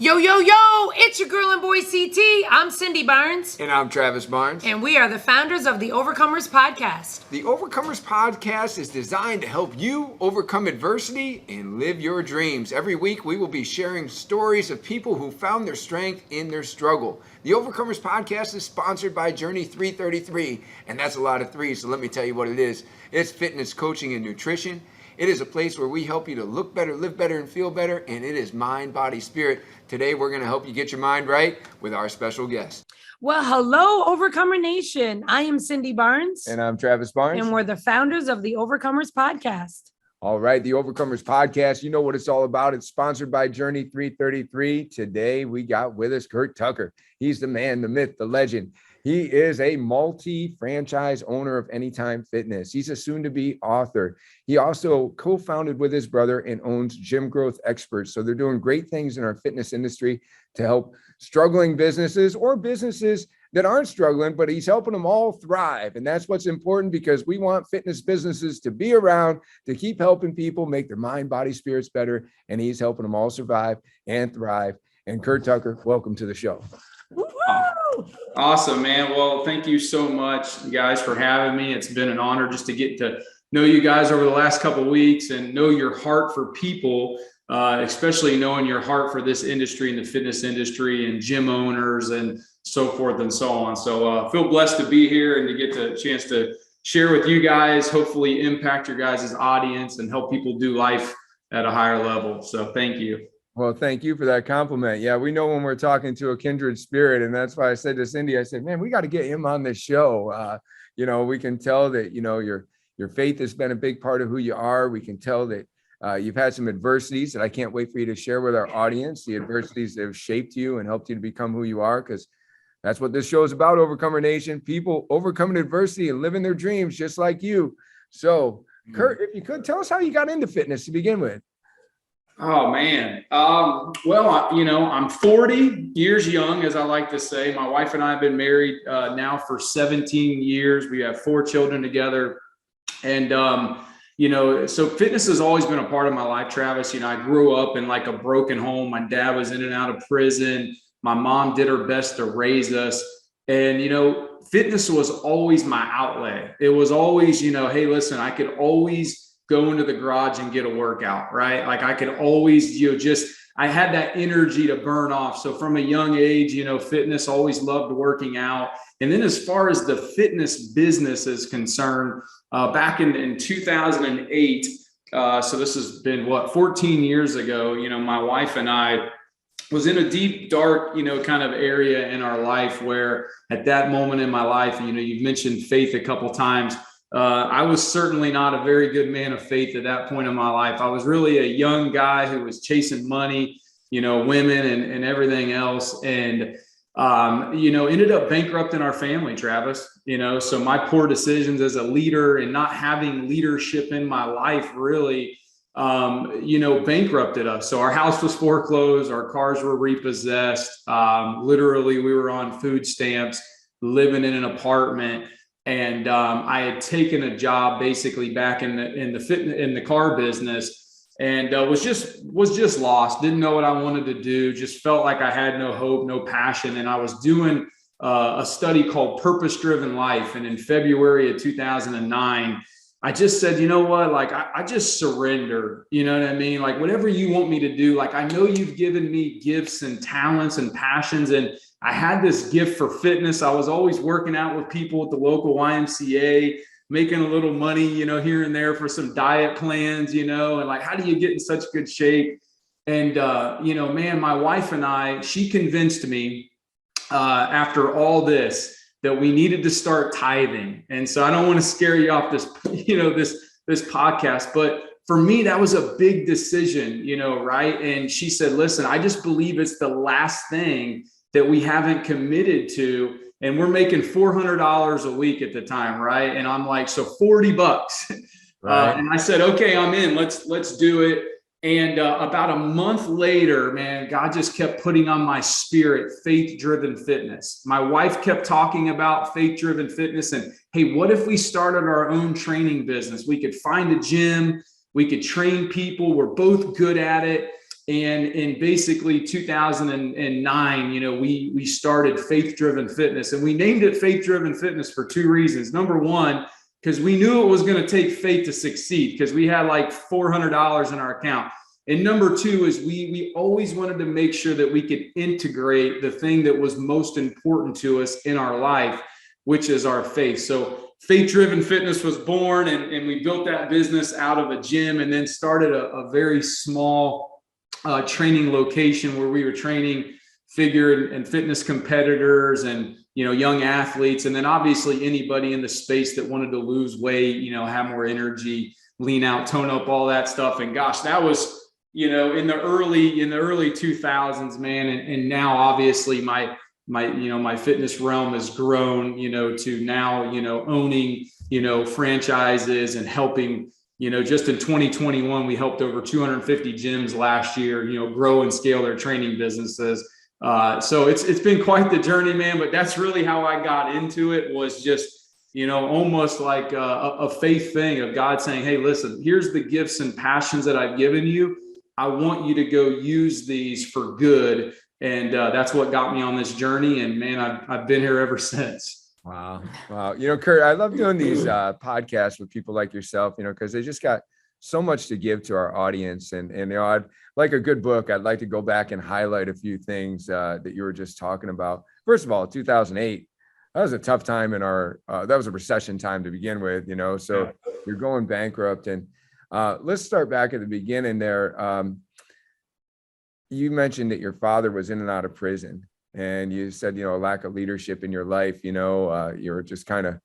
Yo, yo, yo, it's your girl and boy CT. I'm Cindy Barnes. And I'm Travis Barnes. And we are the founders of the Overcomers Podcast. The Overcomers Podcast is designed to help you overcome adversity and live your dreams. Every week we will be sharing stories of people who found their strength in their struggle. The Overcomers Podcast is sponsored by Journey 333, and that's a lot of threes, so let me tell you what it is. It's fitness, coaching, and nutrition. It is a place where we help you to look better, live better, and feel better, and it is mind, body, spirit. Today, we're going to help you get your mind right with our special guest. Well, hello, Overcomer Nation. I am Cindy Barnes. And I'm Travis Barnes. And we're the founders of the Overcomers Podcast. All right, the Overcomers Podcast, you know what it's all about. It's sponsored by Journey 333. Today, we got with us Curt Tucker. He's the man, the myth, the legend. He is a multi-franchise owner of Anytime Fitness. He's a soon-to-be author. He also co-founded with his brother and owns Gym Growth Experts. So they're doing great things in our fitness industry to help struggling businesses or businesses that aren't struggling, but he's helping them all thrive. And that's what's important because we want fitness businesses to be around to keep helping people make their mind, body, spirits better. And he's helping them all survive and thrive. And Curt Tucker, welcome to the show. Awesome, man. Well, thank you so much, guys, for having me. It's been an honor just to get to know you guys over the last couple of weeks and know your heart for people, especially knowing your heart for this industry and the fitness industry and gym owners and so forth and so on. So feel blessed to be here and to get the chance to share with you guys, hopefully impact your guys' audience and help people do life at a higher level. So thank you. Well, thank you for that compliment. Yeah, we know when we're talking to a kindred spirit, and that's why I said to Cindy, I said, man, we got to get him on this show. We can tell that, your faith has been a big part of who you are. We can tell that you've had some adversities that I can't wait for you to share with our audience, the adversities that have shaped you and helped you to become who you are, because that's what this show is about, Overcomer Nation, people overcoming adversity and living their dreams just like you. So, Curt, if you could, tell us how you got into fitness to begin with. Oh, man. I'm 40 years young, as I like to say. My wife and I have been married now for 17 years. We have 4 children together. And, so fitness has always been a part of my life, Travis. I grew up in like a broken home. My dad was in and out of prison. My mom did her best to raise us. And, fitness was always my outlet. It was always, hey, listen, I could always go into the garage and get a workout, right? Like I could always, I had that energy to burn off. So from a young age, fitness, always loved working out. And then as far as the fitness business is concerned, back in 2008, so this has been 14 years ago, my wife and I was in a deep, dark, kind of area in our life where at that moment in my life, you've mentioned faith a couple times. I was certainly not a very good man of faith at that point in my life. I was really a young guy who was chasing money, women and everything else. And, ended up bankrupting our family, Travis, so my poor decisions as a leader and not having leadership in my life really, bankrupted us. So our house was foreclosed. Our cars were repossessed. Literally, we were on food stamps, living in an apartment. And I had taken a job basically back in the car business, and was just lost. Didn't know what I wanted to do. Just felt like I had no hope, no passion. And I was doing a study called Purpose Driven Life. And in February of 2009, I just said, you know what? Like I just surrendered. You know what I mean? Like whatever you want me to do. Like I know you've given me gifts and talents and passions, and I had this gift for fitness. I was always working out with people at the local YMCA, making a little money, here and there for some diet plans, and like, how do you get in such good shape? And, man, my wife and I, she convinced me after all this that we needed to start tithing. And so I don't want to scare you off this, this podcast, but for me, that was a big decision, right? And she said, listen, I just believe it's the last thing that we haven't committed to. And we're making $400 a week at the time, right? And I'm like, so $40. Right. And I said, okay, I'm in, let's do it. And about a month later, man, God just kept putting on my spirit, faith-driven fitness. My wife kept talking about faith-driven fitness and, hey, what if we started our own training business? We could find a gym, we could train people. We're both good at it. And in basically 2009, we started Faith Driven Fitness, and we named it Faith Driven Fitness for two reasons. Number one, because we knew it was going to take faith to succeed, because we had like $400 in our account. And number two is we always wanted to make sure that we could integrate the thing that was most important to us in our life, which is our faith. So Faith Driven Fitness was born, and we built that business out of a gym, and then started a very small training location where we were training figure and fitness competitors and young athletes, and then obviously anybody in the space that wanted to lose weight, have more energy, lean out, tone up, all that stuff. And gosh, that was in the early 2000s, man. And now obviously my fitness realm has grown, to now, owning, franchises and helping, just in 2021, we helped over 250 gyms last year, grow and scale their training businesses. So it's been quite the journey, man, but that's really how I got into it, was just, almost like a faith thing of God saying, hey, listen, here's the gifts and passions that I've given you. I want you to go use these for good. And that's what got me on this journey. And man, I've been here ever since. Wow. Curt, I love doing these podcasts with people like yourself, because they just got so much to give to our audience. And I'd like a good book. I'd like to go back and highlight a few things that you were just talking about. First of all, 2008, that was a tough time in our, that was a recession time to begin with, so you're going bankrupt. And let's start back at the beginning there. You mentioned that your father was in and out of prison, and you said, a lack of leadership in your life, you're just kind of,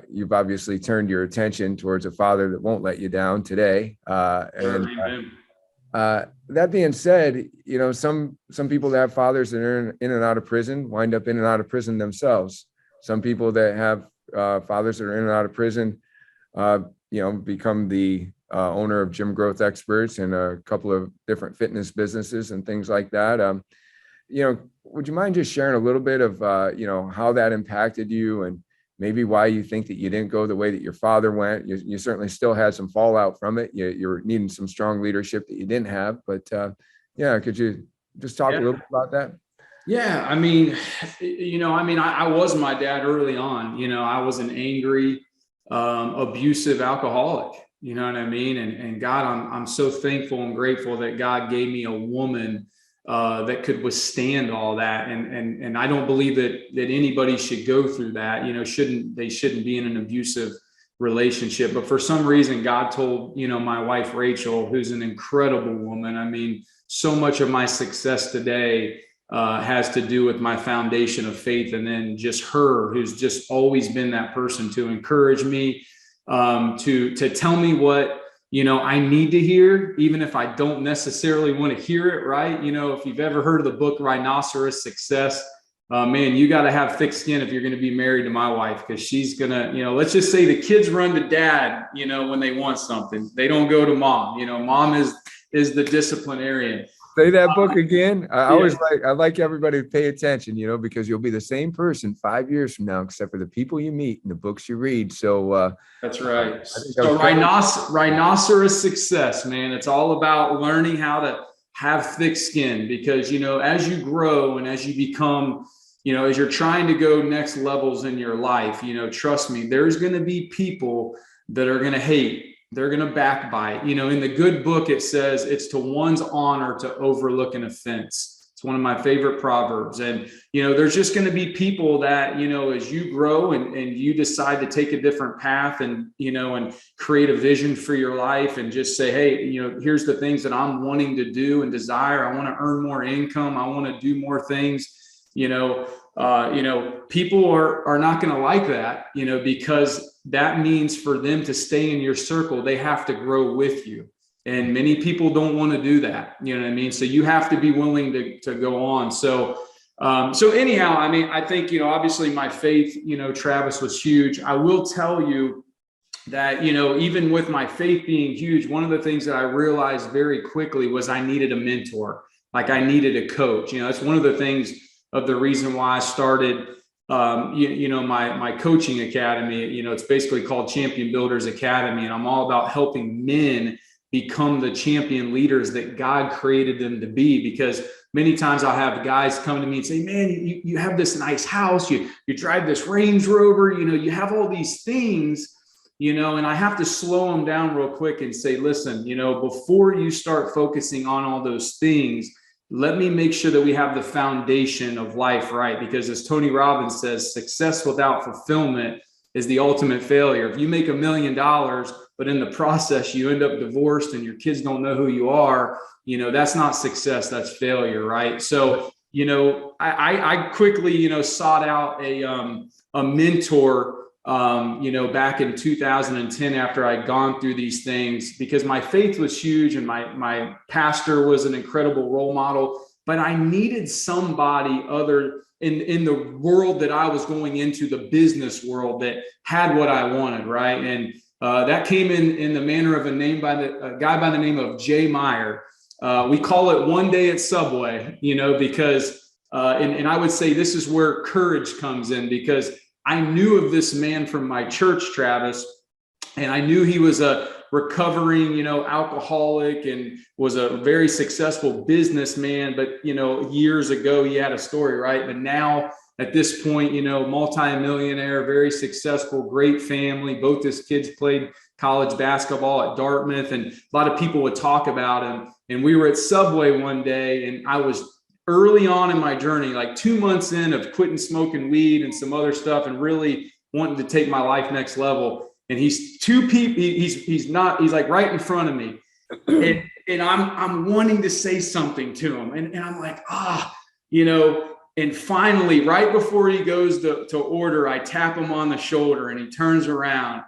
you've obviously turned your attention towards a father that won't let you down today. That being said, some people that have fathers that are in and out of prison wind up in and out of prison themselves. Some people that have fathers that are in and out of prison, become the owner of Gym Growth Experts and a couple of different fitness businesses and things like that. Would you mind just sharing a little bit of, how that impacted you, and maybe why you think that you didn't go the way that your father went? You certainly still had some fallout from it. You're needing some strong leadership that you didn't have, but could you just talk a little bit about that? Yeah. I was my dad early on. I was an angry, abusive alcoholic. You know what I mean? And God, I'm so thankful and grateful that God gave me a woman that could withstand all that. And I don't believe that anybody should go through that, they shouldn't be in an abusive relationship. But for some reason, God told, my wife, Rachel, who's an incredible woman. So much of my success today has to do with my foundation of faith. And then just her, who's just always been that person to encourage me, to tell me what, I need to hear, even if I don't necessarily want to hear it. Right. If you've ever heard of the book, Rhinoceros Success, man, you got to have thick skin if you're going to be married to my wife, because she's going to, let's just say the kids run to dad, when they want something. They don't go to mom. Mom is the disciplinarian. Say that book again. I like everybody to pay attention, because you'll be the same person 5 years from now, except for the people you meet and the books you read. So that's right. So Rhinoceros Success, man. It's all about learning how to have thick skin, because, as you grow and as you become, as you're trying to go next levels in your life, trust me, there's going to be people that are going to hate. They're going to backbite. In the good book, it says it's to one's honor to overlook an offense. It's one of my favorite proverbs. And, there's just going to be people that, as you grow and you decide to take a different path and, and create a vision for your life and just say, hey, here's the things that I'm wanting to do and desire. I want to earn more income. I want to do more things. People are not going to like that, because that means for them to stay in your circle, they have to grow with you. And many people don't want to do that. You know what I mean? So you have to be willing to go on. So anyhow, I think, obviously my faith, Travis, was huge. I will tell you that, even with my faith being huge, one of the things that I realized very quickly was I needed a mentor. Like I needed a coach. That's one of the things of the reason why I started, my coaching academy. It's basically called Champion Builders Academy. And I'm all about helping men become the champion leaders that God created them to be. Because many times I'll have guys come to me and say, man, you have this nice house, you drive this Range Rover, you have all these things, and I have to slow them down real quick and say, listen, before you start focusing on all those things, let me make sure that we have the foundation of life right. Because as Tony Robbins says, success without fulfillment is the ultimate failure. If you make $1 million, but in the process you end up divorced and your kids don't know who you are, that's not success, that's failure, right? So, I quickly, sought out a mentor, back in 2010 after I'd gone through these things, because my faith was huge and my pastor was an incredible role model, but I needed somebody other in the world that I was going into, the business world, that had what I wanted, right? And that came in the manner of a guy by the name of Jay Meyer. We call it One Day at Subway, because, and I would say this is where courage comes in, because I knew of this man from my church, Travis, and I knew he was a recovering, alcoholic and was a very successful businessman. But, years ago, he had a story, right? But now at this point, multi-millionaire, very successful, great family. Both his kids played college basketball at Dartmouth, and a lot of people would talk about him. And we were at Subway one day, and I was early on in my journey, like 2 months in of quitting smoking weed and some other stuff, and really wanting to take my life next level. And he's he's like right in front of me. And I'm wanting to say something to him. And I'm like, and finally, right before he goes to order, I tap him on the shoulder and he turns around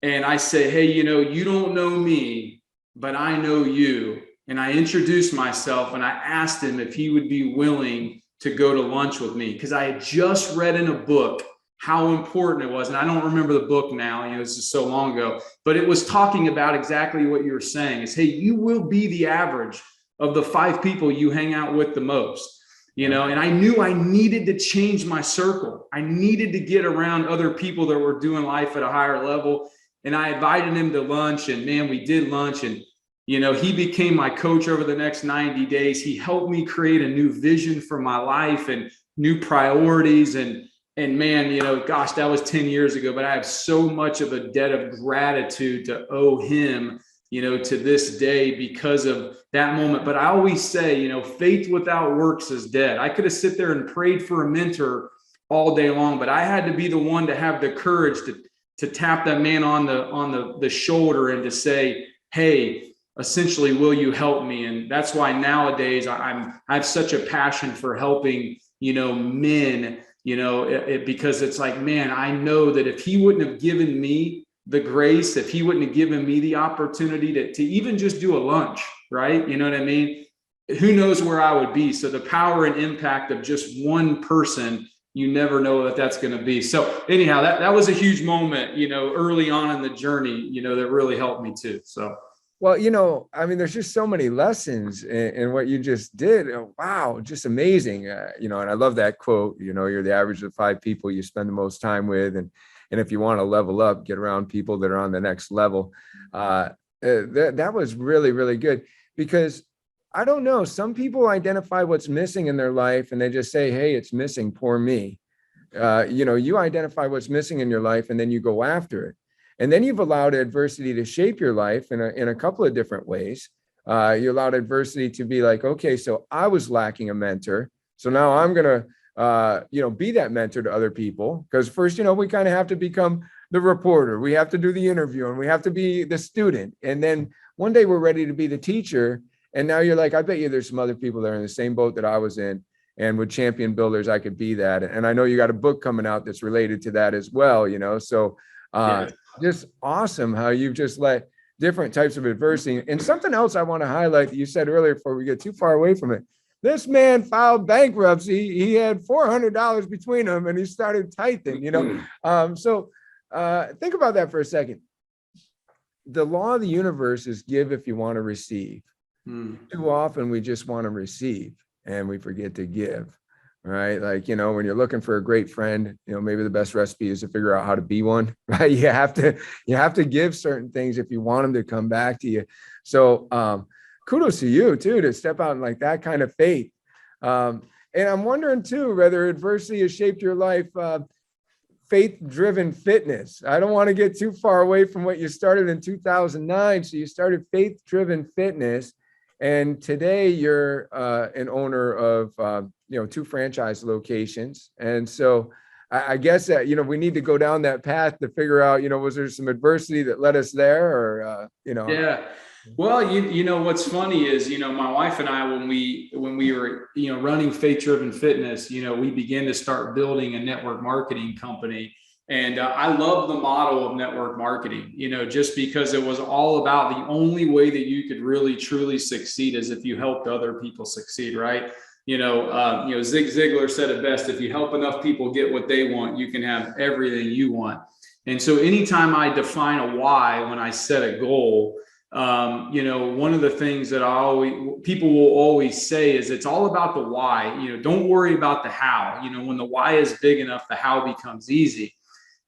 and I say, hey, you don't know me, but I know you. And I introduced myself and I asked him if he would be willing to go to lunch with me, because I had just read in a book how important it was. And I don't remember the book now, this is so long ago, but it was talking about exactly what you were saying is, hey, you will be the average of the 5 people you hang out with the most, and I knew I needed to change my circle. I needed to get around other people that were doing life at a higher level. And I invited him to lunch, and man, we did lunch, and he became my coach over the next 90 days. He helped me create a new vision for my life and new priorities. And man, gosh, that was 10 years ago, but I have so much of a debt of gratitude to owe him, to this day because of that moment. But I always say, faith without works is dead. I could have sit there and prayed for a mentor all day long, but I had to be the one to have the courage to tap that man on the shoulder and to say, hey, essentially, will you help me? And that's why nowadays I have such a passion for helping, men, because it's like, man, I know that if he wouldn't have given me the grace, if he wouldn't have given me the opportunity to even just do a lunch, right? You know what I mean? Who knows where I would be? So the power and impact of just one person, you never know that's going to be. So anyhow, that was a huge moment, early on in the journey, that really helped me too. So. Well, there's just so many lessons in what you just did. Wow, just amazing. And I love that quote, you're the average of 5 people you spend the most time with. And if you want to level up, get around people that are on the next level. That was really, really good, because I don't know, some people identify what's missing in their life and they just say, hey, it's missing, poor me. You identify what's missing in your life and then you go after it. And then you've allowed adversity to shape your life in a couple of different ways. You allowed adversity to be like, okay, so I was lacking a mentor. So now I'm going to, be that mentor to other people. Because first, we kind of have to become the reporter. We have to do the interview and we have to be the student. And then one day we're ready to be the teacher. And now you're like, I bet you there's some other people that are in the same boat that I was in. And with Champion Builders, I could be that. And I know you got a book coming out that's related to that as well, So just awesome how you've just let different types of adversity. And something else I want to highlight that you said earlier before we get too far away from it. This man filed bankruptcy. He had $400 between them and he started tithing, So think about that for a second. The law of the universe is give if you want to receive. Too often we just want to receive and we forget to give. right? Like, when you're looking for a great friend, maybe the best recipe is to figure out how to be one, right? You have to give certain things if you want them to come back to you. So kudos to you too, to step out in like that kind of faith. And I'm wondering too, whether adversity has shaped your life, faith-driven fitness. I don't want to get too far away from what you started in 2009. So you started faith-driven fitness, and today you're an owner of 2 franchise locations. And so I guess that we need to go down that path to figure out, was there some adversity that led us there, or Yeah. Well, you know what's funny is, my wife and I, when we were running Faith Driven Fitness, we began to start building a network marketing company. And I love the model of network marketing, just because it was all about the only way that you could really truly succeed is if you helped other people succeed, right? Zig Ziglar said it best: if you help enough people get what they want, you can have everything you want. And so anytime I define a why when I set a goal, one of the things that people will always say is it's all about the why. Don't worry about the how. When the why is big enough, the how becomes easy.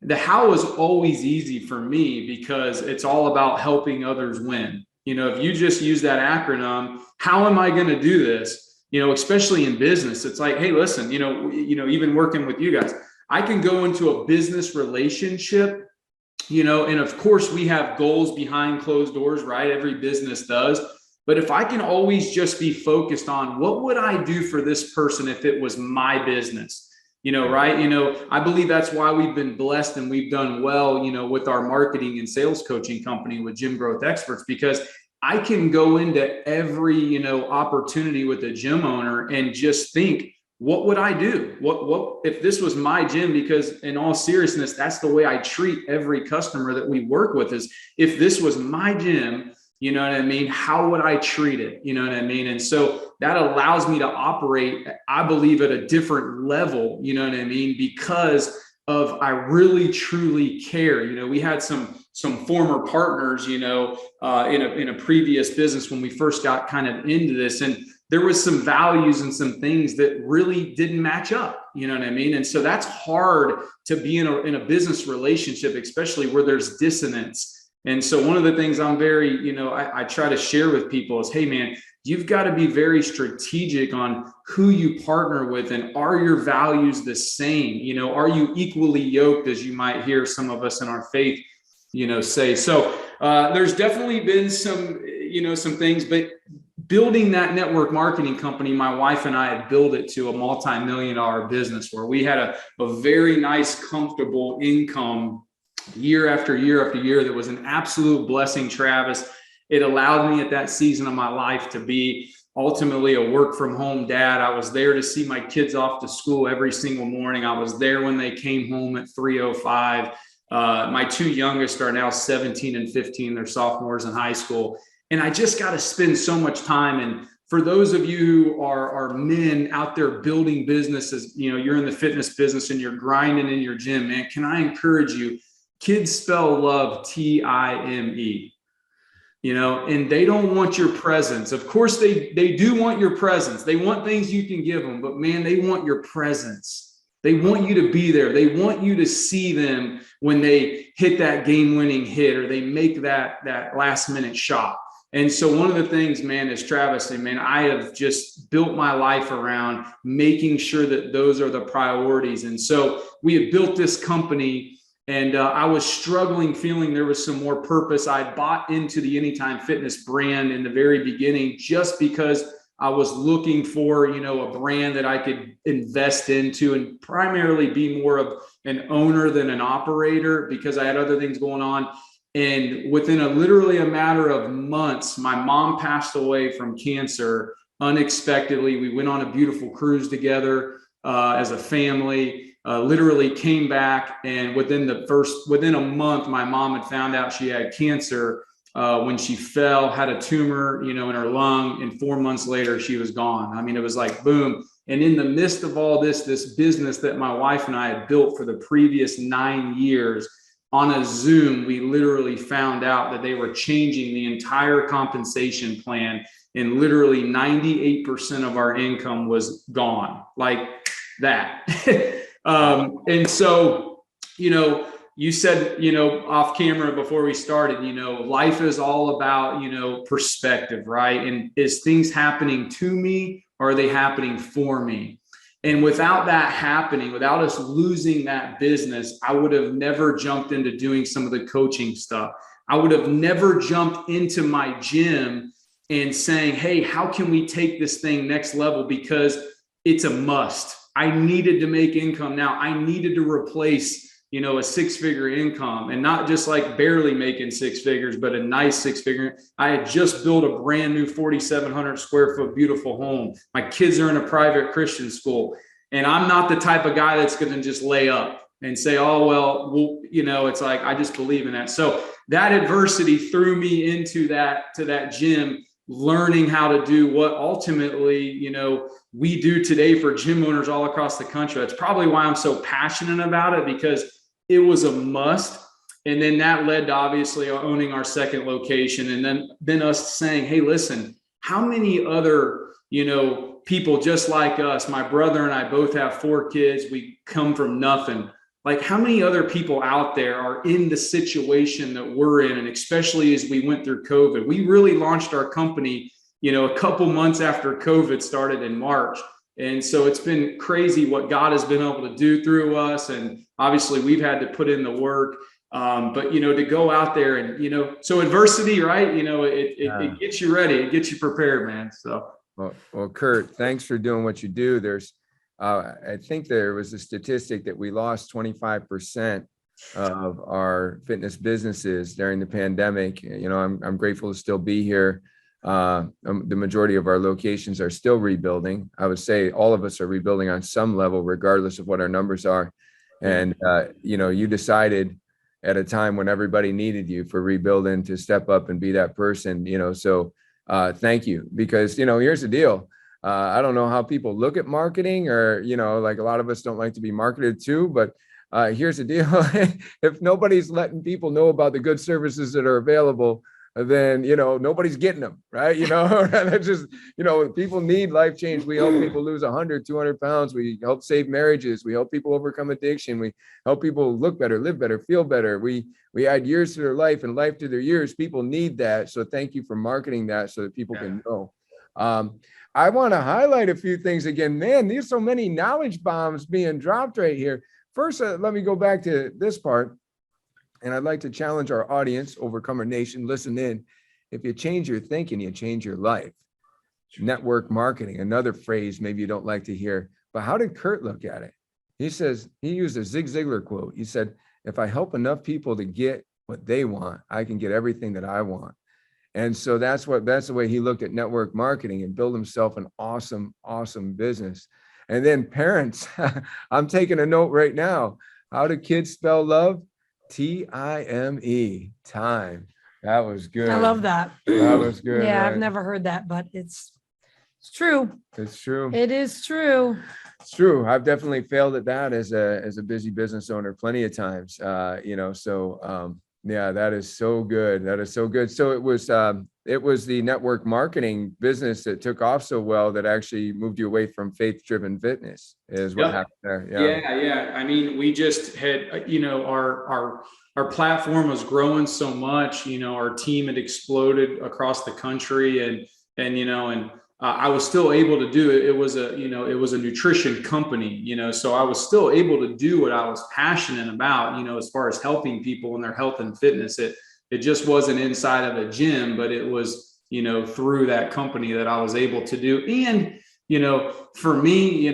The how is always easy for me because it's all about helping others win. If you just use that acronym, how am I going to do this? Especially in business, it's like, hey, listen, even working with you guys, I can go into a business relationship, and of course we have goals behind closed doors, right? Every business does. But if I can always just be focused on what would I do for this person if it was my business, right? I believe that's why we've been blessed and we've done well, with our marketing and sales coaching company with Gym Growth Experts, because I can go into every, opportunity with a gym owner and just think, what would I do? What if this was my gym? Because in all seriousness, that's the way I treat every customer that we work with is, if this was my gym, you know what I mean? How would I treat it? You know what I mean? And so that allows me to operate, I believe, at a different level, you know what I mean? Because of, I really truly care. We had some former partners, in a previous business when we first got kind of into this, and there was some values and some things that really didn't match up, you know what I mean? And so that's hard to be in a business relationship, especially where there's dissonance. And so one of the things I'm very, I try to share with people is, hey man, you've got to be very strategic on who you partner with, and are your values the same? Are you equally yoked, as you might hear some of us in our faith, say. So there's definitely been some, some things, but building that network marketing company, my wife and I had built it to a multi-million-dollar business where we had a very nice, comfortable income year after year after year. That was an absolute blessing, Travis. It allowed me at that season of my life to be ultimately a work from home dad. I was there to see my kids off to school every single morning. I was there when they came home at 3:05. My 2 youngest are now 17 and 15. They're sophomores in high school. And I just got to spend so much time. And for those of you who are men out there building businesses, you're in the fitness business and you're grinding in your gym, man, can I encourage you? Kids spell love Time, and they don't want your presence. Of course, they do want your presence. They want things you can give them, but man, they want your presence. They want you to be there. They want you to see them when they hit that game-winning hit or they make that last-minute shot. And so one of the things, man, is Travis, and man, I have just built my life around making sure that those are the priorities. And so we have built this company, and I was struggling, feeling there was some more purpose. I bought into the Anytime Fitness brand in the very beginning just because I was looking for, a brand that I could invest into and primarily be more of an owner than an operator, because I had other things going on. And within literally a matter of months, my mom passed away from cancer unexpectedly. We went on a beautiful cruise together as a family, literally came back. And within a month, my mom had found out she had cancer when she fell, had a tumor, in her lung. And 4 months later, she was gone. I mean, it was like, boom. And in the midst of all this business that my wife and I had built for the previous 9 years, on a Zoom, we literally found out that they were changing the entire compensation plan, and literally 98% of our income was gone. Like that. And so, you said, off camera before we started, life is all about, perspective, right? And is things happening to me or are they happening for me? And without that happening, without us losing that business, I would have never jumped into doing some of the coaching stuff. I would have never jumped into my gym and saying, hey, how can we take this thing next level? Because it's a must. I needed to make income now. I needed to replace, a six-figure income, and not just like barely making six figures, but a nice six-figure. I had just built a brand new 4,700 square foot beautiful home. My kids are in a private Christian school, and I'm not the type of guy that's going to just lay up and say, oh, well, it's like, I just believe in that. So that adversity threw me into that gym, learning how to do what ultimately, we do today for gym owners all across the country. That's probably why I'm so passionate about it, because it was a must. And then that led to obviously owning our second location. And then us saying, hey, listen, how many other, people just like us, my brother and I both have 4 kids. We come from nothing. Like, how many other people out there are in the situation that we're in? And especially as we went through COVID, we really launched our company, a couple months after COVID started in March. And so it's been crazy what God has been able to do through us. And obviously we've had to put in the work. But, to go out there and, so adversity, right? It gets you ready. It gets you prepared, man. So. Well, Curt, thanks for doing what you do. I think there was a statistic that we lost 25% of our fitness businesses during the pandemic. I'm grateful to still be here. The majority of our locations are still rebuilding. I would say all of us are rebuilding on some level, regardless of what our numbers are. And, you decided at a time when everybody needed you for rebuilding to step up and be that person, so thank you. Because, here's the deal. I don't know how people look at marketing, or, like a lot of us don't like to be marketed to, but here's the deal. If nobody's letting people know about the good services that are available, then, nobody's getting them, right? That's just, people need life change. We help people lose 100, 200 pounds. We help save marriages. We help people overcome addiction. We help people look better, live better, feel better. We add years to their life and life to their years. People need that. So thank you for marketing that so that people can know. I want to highlight a few things again. Man, there's so many knowledge bombs being dropped right here. First, let me go back to this part. And I'd like to challenge our audience, Overcomer Nation, listen in. If you change your thinking, you change your life. Network marketing, another phrase maybe you don't like to hear. But how did Curt look at it? He used a Zig Ziglar quote. He said, if I help enough people to get what they want, I can get everything that I want. And so that's the way he looked at network marketing and built himself an awesome, awesome business. And then parents, I'm taking a note right now. How do kids spell love? T-I-M-E, time. That was good. I love that. That was good. Yeah, right? I've never heard that, but it's true. It's true. It is true. It's true. I've definitely failed at that as a busy business owner plenty of times. Yeah, that is so good. That is so good. So it was the network marketing business that took off so well that actually moved you away from faith-driven fitness is what happened there. Yeah. I mean, we just had, our platform was growing so much, our team had exploded across the country and I was still able to do it. It was a nutrition company, so I was still able to do what I was passionate about, as far as helping people in their health and fitness. It just wasn't inside of a gym, but it was, through that company that I was able to do. And, for me,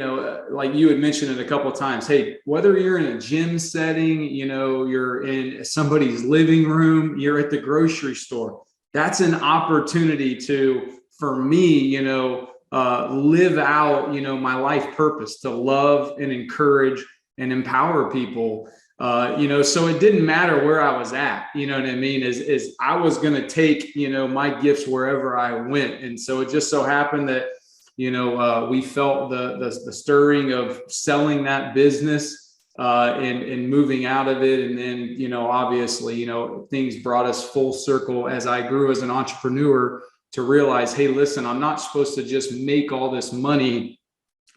like you had mentioned it a couple of times, hey, whether you're in a gym setting, you're in somebody's living room, you're at the grocery store, that's an opportunity for me, live out, my life purpose, to love and encourage and empower people, so it didn't matter where I was at, you know what I mean, is I was going to take, my gifts wherever I went. And so it just so happened that, we felt the stirring of selling that business, and moving out of it. And then, obviously, things brought us full circle as I grew as an entrepreneur to realize, hey, listen, I'm not supposed to just make all this money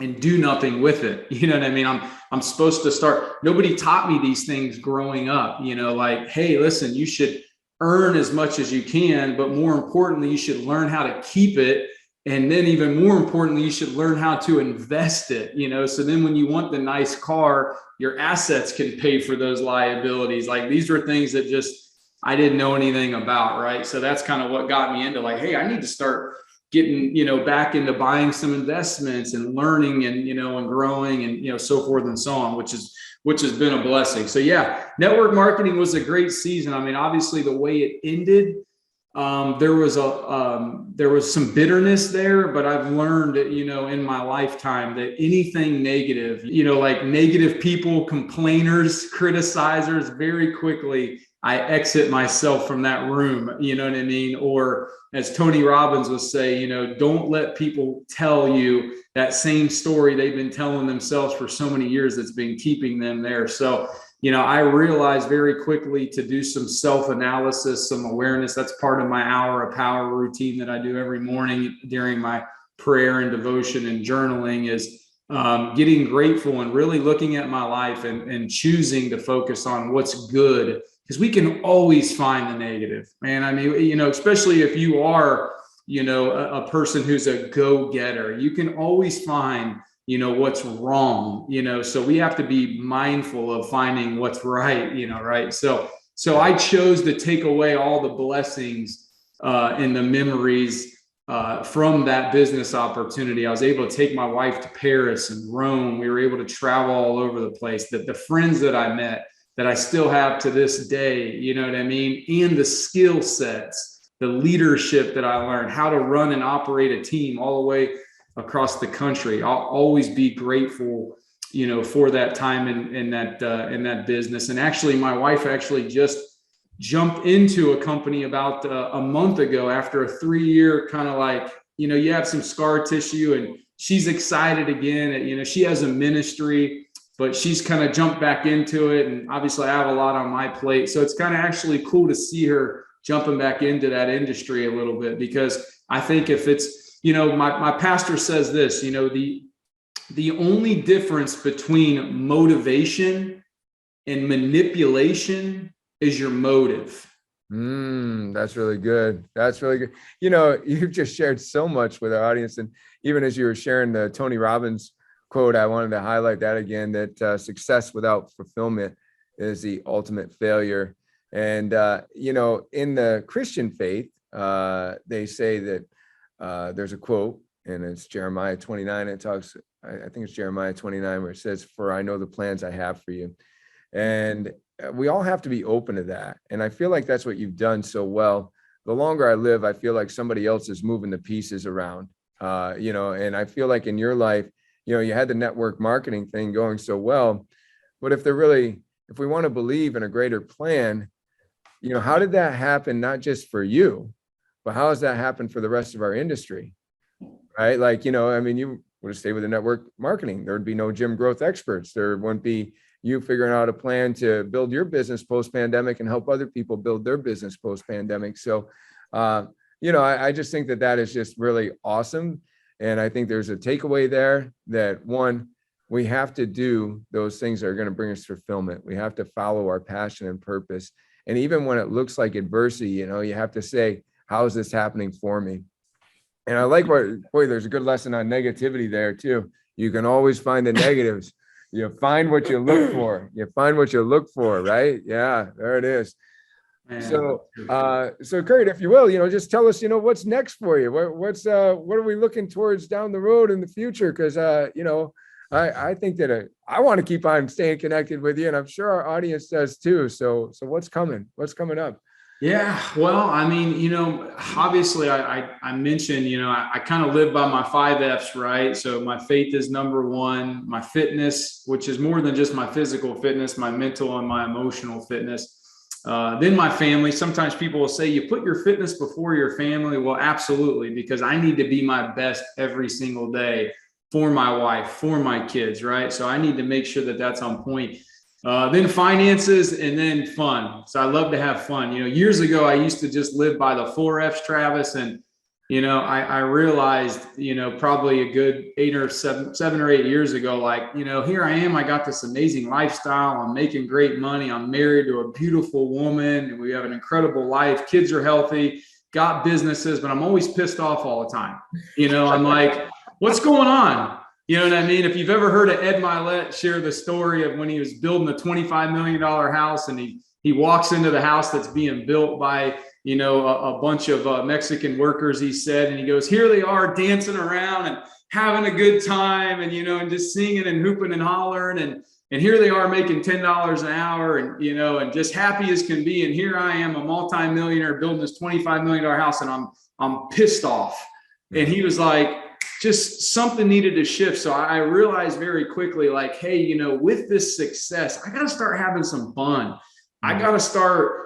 and do nothing with it. You know what I mean? I'm supposed to start. Nobody taught me these things growing up, like, hey, listen, you should earn as much as you can, but more importantly, you should learn how to keep it. And then even more importantly, you should learn how to invest it, so then when you want the nice car, your assets can pay for those liabilities. Like, these were things that I didn't know anything about. Right. So that's kind of what got me into, like, hey, I need to start getting, back into buying some investments and learning and, and growing and, so forth and so on, which has been a blessing. So yeah, network marketing was a great season. I mean, obviously the way it ended, there was some bitterness there, but I've learned, in my lifetime that anything negative, like negative people, complainers, criticizers, very quickly I exit myself from that room, you know what I mean? Or as Tony Robbins would say, don't let people tell you that same story they've been telling themselves for so many years that's been keeping them there. So, I realized very quickly to do some self-analysis, some awareness. That's part of my hour of power routine that I do every morning during my prayer and devotion and journaling, is getting grateful and really looking at my life and choosing to focus on what's good. Because we can always find the negative, man. I mean, especially if you are, a person who's a go-getter, you can always find, what's wrong, so we have to be mindful of finding what's right, right. So I chose to take away all the blessings and the memories from that business opportunity. I was able to take my wife to Paris and Rome. We were able to travel all over the place. That the friends that I met, that I still have to this day, you know what I mean? And the skill sets, the leadership that I learned, how to run and operate a team all the way across the country. I'll always be grateful, for that time in that business. And actually, my wife actually just jumped into a company about a month ago after a 3-year kind of like, you have some scar tissue, and she's excited again. She has a ministry, but she's kind of jumped back into it. And obviously I have a lot on my plate. So it's kind of actually cool to see her jumping back into that industry a little bit, because I think if it's, my pastor says this, the only difference between motivation and manipulation is your motive. That's really good. That's really good. You've just shared so much with our audience. And even as you were sharing the Tony Robbins quote, I wanted to highlight that again, that success without fulfillment is the ultimate failure. And, in the Christian faith, they say that there's a quote, and it's Jeremiah 29. It talks, I think it's Jeremiah 29, where it says, "For I know the plans I have for you." And we all have to be open to that. And I feel like that's what you've done so well. The longer I live, I feel like somebody else is moving the pieces around, and I feel like in your life, you had the network marketing thing going so well, but if we want to believe in a greater plan, how did that happen? Not just for you, but how has that happened for the rest of our industry? Right? Like, you would have stayed with the network marketing. There would be no gym growth experts. There wouldn't be you figuring out a plan to build your business post-pandemic and help other people build their business post-pandemic. So, I just think that is just really awesome. And I think there's a takeaway there that, one, we have to do those things that are going to bring us fulfillment. We have to follow our passion and purpose. And even when it looks like adversity, you have to say, how is this happening for me? And I like there's a good lesson on negativity there too. You can always find the negatives. You find what you look for. You find what you look for, right? Yeah, there it is. Man, so Curt, if you will, just tell us, what's next for you. What are we looking towards down the road in the future? Because, I think that I want to keep on staying connected with you, and I'm sure our audience does too. So what's coming? What's coming up? Yeah, well, I mean, obviously I mentioned, I kind of live by my 5 F's, right? So my faith is number 1, my fitness, which is more than just my physical fitness, my mental and my emotional fitness. Then my family. Sometimes people will say, you put your fitness before your family. Well, absolutely, because I need to be my best every single day for my wife, for my kids, right? So I need to make sure that that's on point. Then finances, and then fun. So I love to have fun. Years ago, I used to just live by the 4 F's, Travis, and I realized, probably a good 7 or 8 years ago, like, here I am, I got this amazing lifestyle. I'm making great money. I'm married to a beautiful woman and we have an incredible life. Kids are healthy, got businesses, but I'm always pissed off all the time. I'm like, what's going on? You know what I mean? If you've ever heard of Ed Milet share the story of when he was building a $25 million house and he walks into the house that's being built by a bunch of Mexican workers, he said, and he goes, here they are dancing around and having a good time and, and just singing and hooping and hollering. And here they are making $10 an hour and just happy as can be. And here I am, a multimillionaire building this $25 million house and I'm pissed off. And he was like, just something needed to shift. So I realized very quickly, like, hey, with this success, I got to start having some fun. I got to start,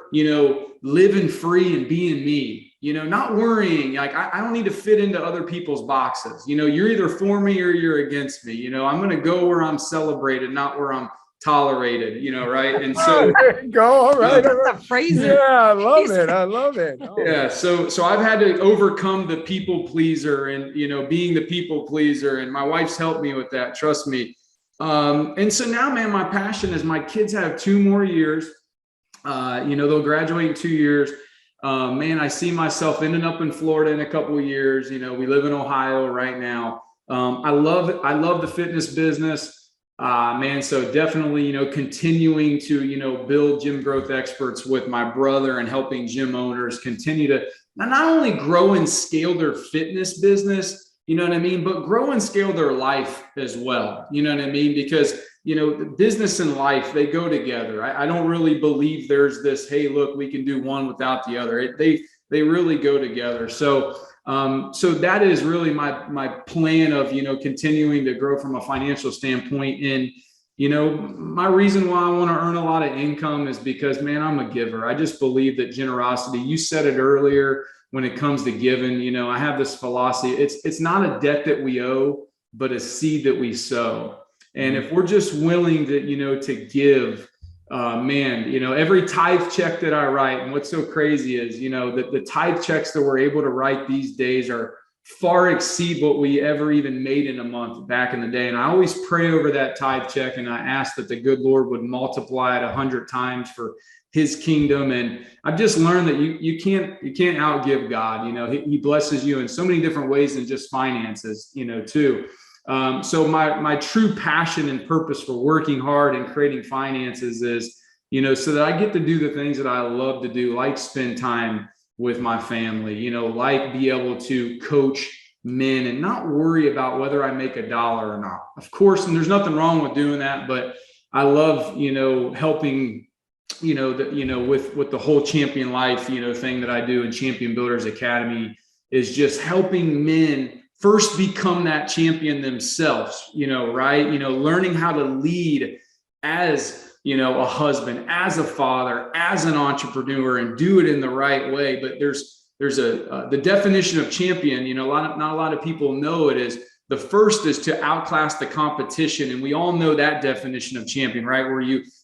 living free and being me, not worrying. Like, I don't need to fit into other people's boxes. You're either for me or you're against me. I'm going to go where I'm celebrated, not where I'm tolerated, right? And so there you go. All right. That's a phrase. Yeah, I love it. I love it. Oh. Yeah. So I've had to overcome the people pleaser and, being the people pleaser. And my wife's helped me with that. Trust me. And so now, man, my passion is my kids have 2 more years. They'll graduate in 2 years. Man, I see myself ending up in Florida in a couple of years. We live in Ohio right now. I love the fitness business. Man, so definitely, continuing to, build gym growth experts with my brother and helping gym owners continue to not only grow and scale their fitness business, you know what I mean, but grow and scale their life as well. You know what I mean? Because, the business and life, they go together. I don't really believe there's this, hey, look, we can do one without the other. They really go together. So that is really my plan of, continuing to grow from a financial standpoint. And, my reason why I want to earn a lot of income is because, man, I'm a giver. I just believe that generosity, you said it earlier, when it comes to giving, I have this philosophy. It's not a debt that we owe, but a seed that we sow. And if we're just willing to, to give, man, every tithe check that I write, and what's so crazy is, the tithe checks that we're able to write these days are far exceed what we ever even made in a month back in the day. And I always pray over that tithe check and I ask that the good Lord would multiply it 100 times for his kingdom. And I've just learned that you can't outgive God. He blesses you in so many different ways than just finances, too. So my true passion and purpose for working hard and creating finances is, so that I get to do the things that I love to do, like spend time with my family, like be able to coach men and not worry about whether I make $1 or not. Of course, and there's nothing wrong with doing that, but I love, helping, with the whole Champion Life, thing that I do in Champion Builders Academy is just helping men first become that champion themselves, right? Learning how to lead as, a husband, as a father, as an entrepreneur, and do it in the right way. But there's the definition of champion, not a lot of people know it is. The first is to outclass the competition. And we all know that definition of champion, right? Where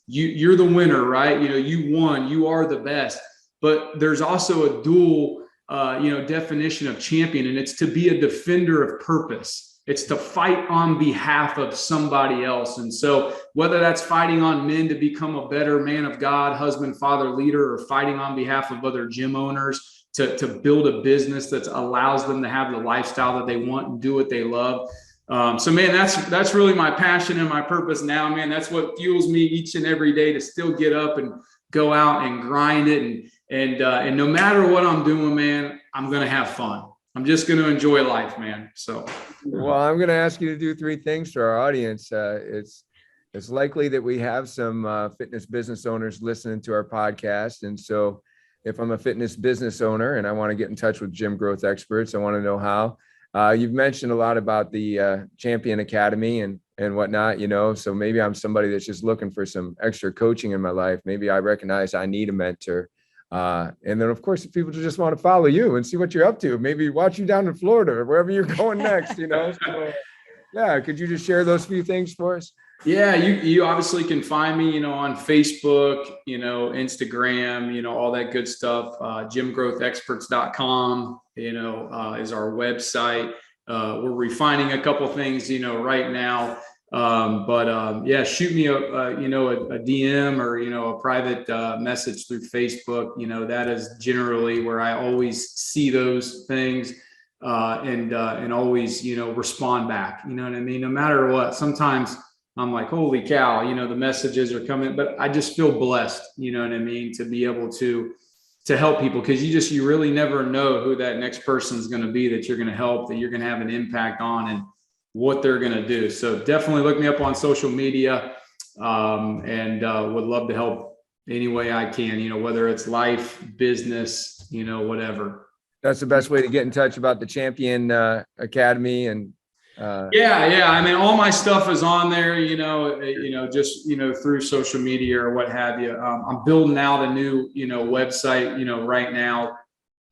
you're the winner, right? You won, you are the best. But there's also a dual definition of champion, and it's to be a defender of purpose. It's to fight on behalf of somebody else. And so whether that's fighting on men to become a better man of God, husband, father, leader, or fighting on behalf of other gym owners to build a business that allows them to have the lifestyle that they want and do what they love. So man, that's really my passion and my purpose now, man. That's what fuels me each and every day to still get up and go out and grind it. And no matter what I'm doing, man, I'm going to have fun. I'm just going to enjoy life, man. So, well, I'm going to ask you to do 3 things for our audience. It's likely that we have some fitness business owners listening to our podcast. And so if I'm a fitness business owner and I want to get in touch with gym growth experts, I want to know how. You've mentioned a lot about the Champion Academy and whatnot, so maybe I'm somebody that's just looking for some extra coaching in my life. Maybe I recognize I need a mentor. And then, of course, if people just want to follow you and see what you're up to, maybe watch you down in Florida or wherever you're going next, So, Yeah. Could you just share those few things for us? Yeah, you obviously can find me, on Facebook, Instagram, all that good stuff. Gymgrowthexperts.com, is our website. We're refining a couple things, right now. Yeah, shoot me a DM or, a private message through Facebook. That is generally where I always see those things. And always, respond back, you know what I mean? No matter what, sometimes I'm like, holy cow, the messages are coming, but I just feel blessed, you know what I mean, to be able to help people, because you really never know who that next person is going to be that you're going to help, that you're going to have an impact on, and what they're going to do. So definitely look me up on social media, and would love to help any way I can, whether it's life, business, whatever. That's the best way to get in touch about the Champion Academy. And yeah. I mean, all my stuff is on there, just, through social media or what have you. I'm building out a new, website, right now,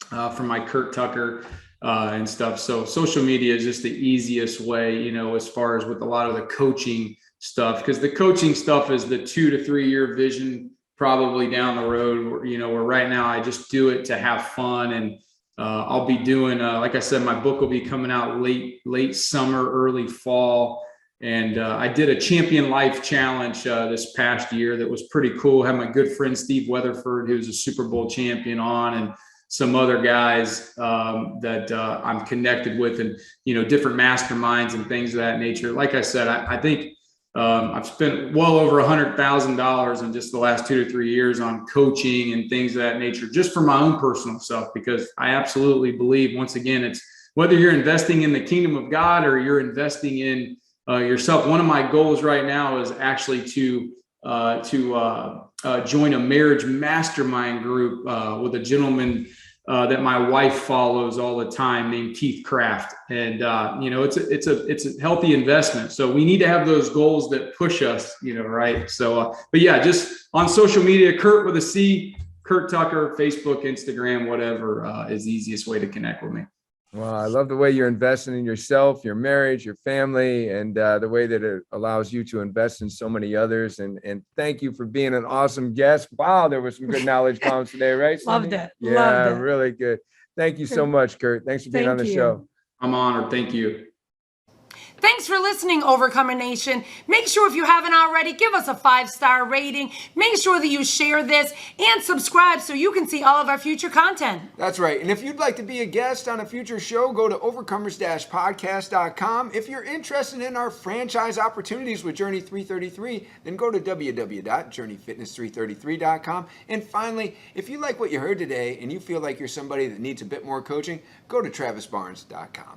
for my Curt Tucker, and stuff. So social media is just the easiest way, as far as with a lot of the coaching stuff, because the coaching stuff is the 2 to 3 year vision, probably down the road, where right now I just do it to have fun. And I'll be doing, like I said, my book will be coming out late summer, early fall. And I did a Champion Life Challenge this past year that was pretty cool. I had my good friend Steve Weatherford, who's a Super Bowl champion, on, and some other guys that I'm connected with, and different masterminds and things of that nature. Like I said, I think I've spent well over $100,000 in just the last 2 to 3 years on coaching and things of that nature, just for my own personal self, because I absolutely believe, once again, it's whether you're investing in the kingdom of God or you're investing in yourself. One of my goals right now is actually to join a marriage mastermind group with a gentleman that my wife follows all the time, named Keith Craft. And it's a healthy investment. So we need to have those goals that push us, right? So, but yeah, just on social media, Curt with a C, Curt Tucker, Facebook, Instagram, whatever is the easiest way to connect with me. well, I love the way you're investing in yourself, your marriage, your family, and the way that it allows you to invest in so many others. And thank you for being an awesome guest. Wow, there was some good knowledge bombs today, right? Loved it. Yeah, Loved it. really good. Thank you so much, Curt. Thanks for being on the show. I'm honored. Thank you. Thanks for listening, Overcomer Nation. Make sure, if you haven't already, give us a 5-star rating. Make sure that you share this and subscribe so you can see all of our future content. That's right. And if you'd like to be a guest on a future show, go to overcomers-podcast.com. If you're interested in our franchise opportunities with Journey 333, then go to www.journeyfitness333.com. And finally, if you like what you heard today and you feel like you're somebody that needs a bit more coaching, go to travisbarnes.com.